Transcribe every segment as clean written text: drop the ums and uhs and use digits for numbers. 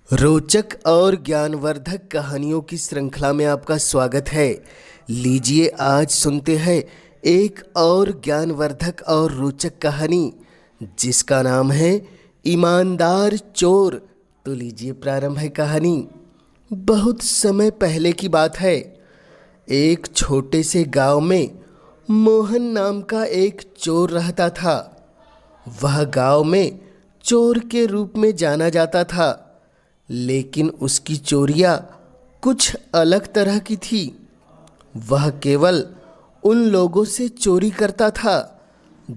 रोचक और ज्ञानवर्धक कहानियों की श्रृंखला में आपका स्वागत है। लीजिए आज सुनते हैं एक और ज्ञानवर्धक और रोचक कहानी जिसका नाम है ईमानदार चोर। तो लीजिए प्रारंभ है कहानी। बहुत समय पहले की बात है। एक छोटे से गांव में मोहन नाम का एक चोर रहता था। वह गांव में चोर के रूप में जाना जाता था, लेकिन उसकी चोरियां कुछ अलग तरह की थी। वह केवल उन लोगों से चोरी करता था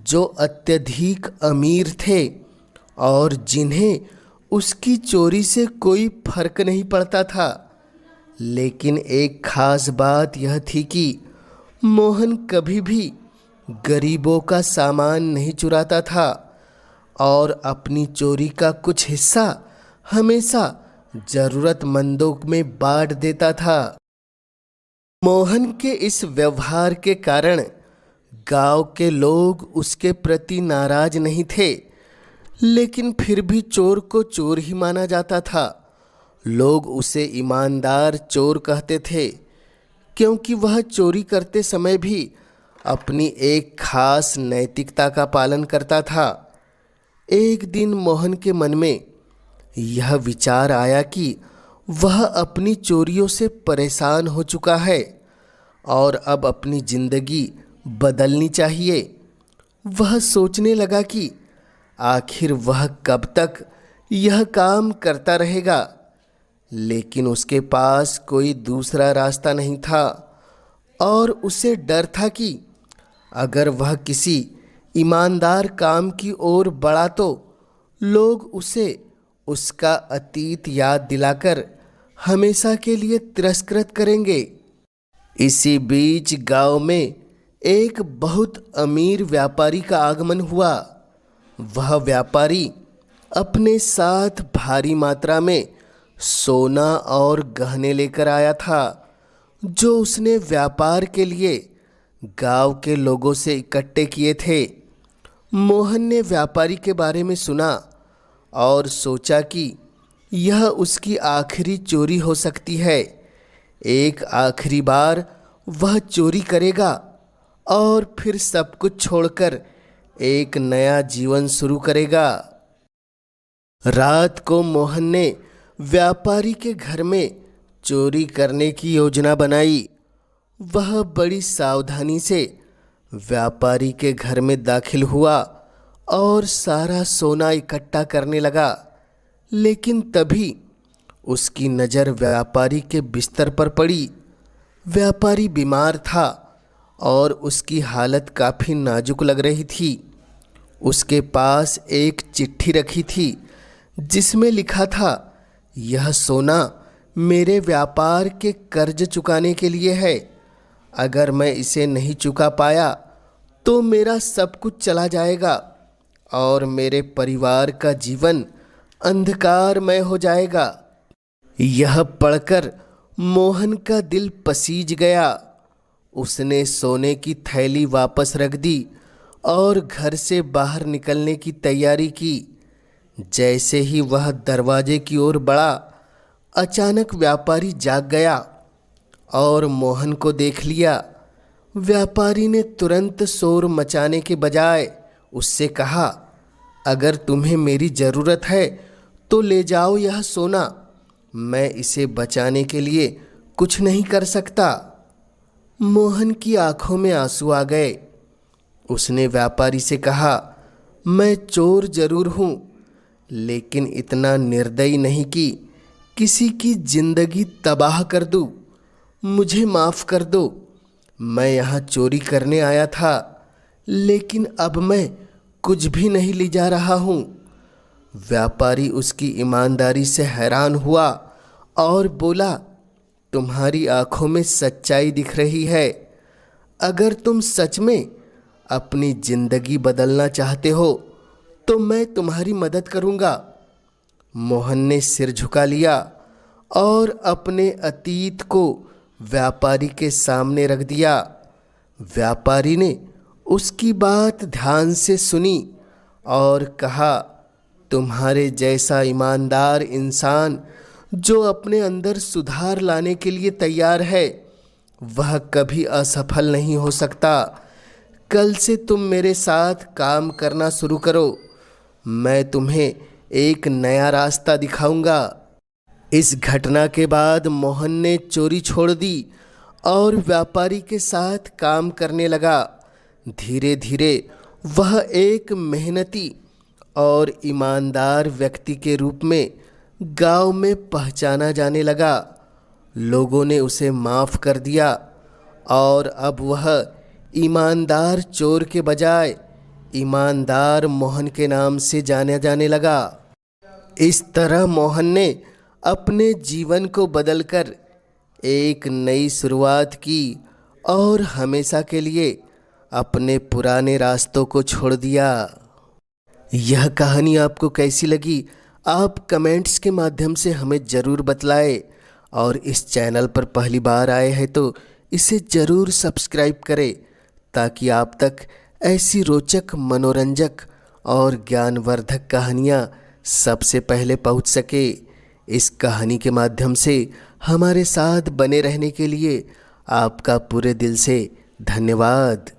जो अत्यधिक अमीर थे और जिन्हें उसकी चोरी से कोई फर्क नहीं पड़ता था। लेकिन एक खास बात यह थी कि मोहन कभी भी गरीबों का सामान नहीं चुराता था और अपनी चोरी का कुछ हिस्सा हमेशा जरूरतमंदों में बांट देता था। मोहन के इस व्यवहार के कारण गांव के लोग उसके प्रति नाराज नहीं थे, लेकिन फिर भी चोर को चोर ही माना जाता था। लोग उसे ईमानदार चोर कहते थे क्योंकि वह चोरी करते समय भी अपनी एक खास नैतिकता का पालन करता था। एक दिन मोहन के मन में यह विचार आया कि वह अपनी चोरियों से परेशान हो चुका है और अब अपनी जिंदगी बदलनी चाहिए। वह सोचने लगा कि आखिर वह कब तक यह काम करता रहेगा, लेकिन उसके पास कोई दूसरा रास्ता नहीं था और उसे डर था कि अगर वह किसी ईमानदार काम की ओर बढ़ा तो लोग उसे उसका अतीत याद दिलाकर हमेशा के लिए तिरस्कृत करेंगे। इसी बीच गांव में एक बहुत अमीर व्यापारी का आगमन हुआ। वह व्यापारी अपने साथ भारी मात्रा में सोना और गहने लेकर आया था जो उसने व्यापार के लिए गांव के लोगों से इकट्ठे किए थे। मोहन ने व्यापारी के बारे में सुना और सोचा कि यह उसकी आखिरी चोरी हो सकती है। एक आखिरी बार वह चोरी करेगा और फिर सब कुछ छोड़कर एक नया जीवन शुरू करेगा। रात को मोहन ने व्यापारी के घर में चोरी करने की योजना बनाई। वह बड़ी सावधानी से व्यापारी के घर में दाखिल हुआ और सारा सोना इकट्ठा करने लगा, लेकिन तभी उसकी नज़र व्यापारी के बिस्तर पर पड़ी। व्यापारी बीमार था और उसकी हालत काफ़ी नाजुक लग रही थी। उसके पास एक चिट्ठी रखी थी जिसमें लिखा था, यह सोना मेरे व्यापार के कर्ज चुकाने के लिए है। अगर मैं इसे नहीं चुका पाया तो मेरा सब कुछ चला जाएगा और मेरे परिवार का जीवन अंधकारमय हो जाएगा। यह पढ़कर मोहन का दिल पसीज गया। उसने सोने की थैली वापस रख दी और घर से बाहर निकलने की तैयारी की। जैसे ही वह दरवाजे की ओर बढ़ा, अचानक व्यापारी जाग गया और मोहन को देख लिया। व्यापारी ने तुरंत शोर मचाने के बजाय उससे कहा, अगर तुम्हें मेरी ज़रूरत है तो ले जाओ यह सोना। मैं इसे बचाने के लिए कुछ नहीं कर सकता। मोहन की आंखों में आंसू आ गए। उसने व्यापारी से कहा, मैं चोर जरूर हूँ, लेकिन इतना निर्दयी नहीं कि किसी की जिंदगी तबाह कर दूँ। मुझे माफ़ कर दो। मैं यहाँ चोरी करने आया था, लेकिन अब मैं कुछ भी नहीं ले जा रहा हूँ। व्यापारी उसकी ईमानदारी से हैरान हुआ और बोला, तुम्हारी आंखों में सच्चाई दिख रही है। अगर तुम सच में अपनी जिंदगी बदलना चाहते हो तो मैं तुम्हारी मदद करूँगा। मोहन ने सिर झुका लिया और अपने अतीत को व्यापारी के सामने रख दिया। व्यापारी ने उसकी बात ध्यान से सुनी और कहा, तुम्हारे जैसा ईमानदार इंसान जो अपने अंदर सुधार लाने के लिए तैयार है वह कभी असफल नहीं हो सकता। कल से तुम मेरे साथ काम करना शुरू करो। मैं तुम्हें एक नया रास्ता दिखाऊंगा। इस घटना के बाद मोहन ने चोरी छोड़ दी और व्यापारी के साथ काम करने लगा। धीरे धीरे वह एक मेहनती और ईमानदार व्यक्ति के रूप में गांव में पहचाना जाने लगा। लोगों ने उसे माफ़ कर दिया और अब वह ईमानदार चोर के बजाय ईमानदार मोहन के नाम से जाना जाने लगा। इस तरह मोहन ने अपने जीवन को बदलकर एक नई शुरुआत की और हमेशा के लिए अपने पुराने रास्तों को छोड़ दिया। यह कहानी आपको कैसी लगी आप कमेंट्स के माध्यम से हमें ज़रूर बतलाएं और इस चैनल पर पहली बार आए हैं तो इसे ज़रूर सब्सक्राइब करें ताकि आप तक ऐसी रोचक, मनोरंजक और ज्ञानवर्धक कहानियाँ सबसे पहले पहुँच सके। इस कहानी के माध्यम से हमारे साथ बने रहने के लिए आपका पूरे दिल से धन्यवाद।